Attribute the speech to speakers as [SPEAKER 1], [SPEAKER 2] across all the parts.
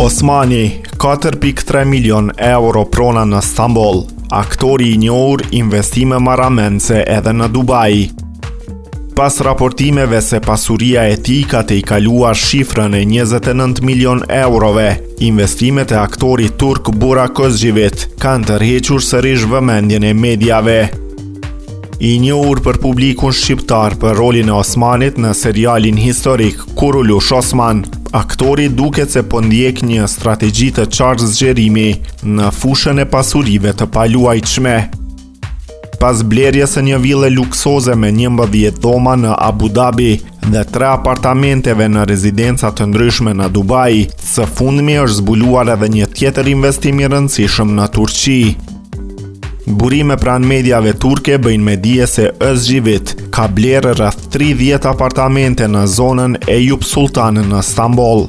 [SPEAKER 1] Osmani, 4.3 milion euro prona në Stamboll. Aktori i njohur investime marramense edhe në Dubai. Pas raportimeve se pasuria e tij ka tejkaluar shifrën e 29 milion eurove, investimet e aktorit turk Burak Özçivit kanë tërhequr sërish vëmendjen e mediave. I njohur për publikun shqiptar për rolin e Osmanit në serialin historik Kurulush Osman, aktori duket se po ndjek një strategji të qartë zgjerimi në fushën e pasurive të paluajtshme. Pas blerjes së një ville luksoze me 11 dhoma në Abu Dhabi dhe 3 apartamenteve në rezidenca të ndryshme në Dubai, së fundmi është zbuluar edhe një tjetër investim i rëndësishëm në Turqi. Burime pranë mediave turke bëjnë me dije se Özçivit ka blerë rreth 30 apartamente në zonën Eyüp Sultan në Stamboll.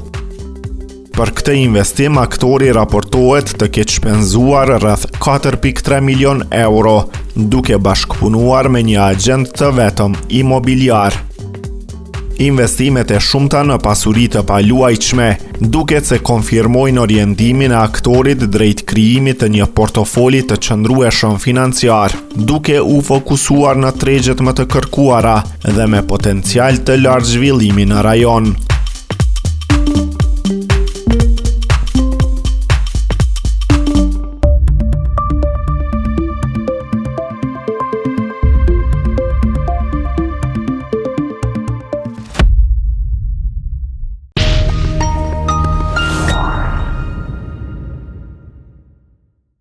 [SPEAKER 1] Për këtë investim, aktori raportohet të ketë shpenzuar rreth 4.3 milion euro, duke bashkëpunuar me një agent të vetëm imobiliar. Investimet e shumta në pasuri të paluajtshme duket se konfirmojnë orientimin e aktorit drejt krijimit të një portofoli të qëndrueshëm financiar, duke u fokusuar në tregjet më të kërkuara dhe me potencial të lartë zhvillimi në rajon.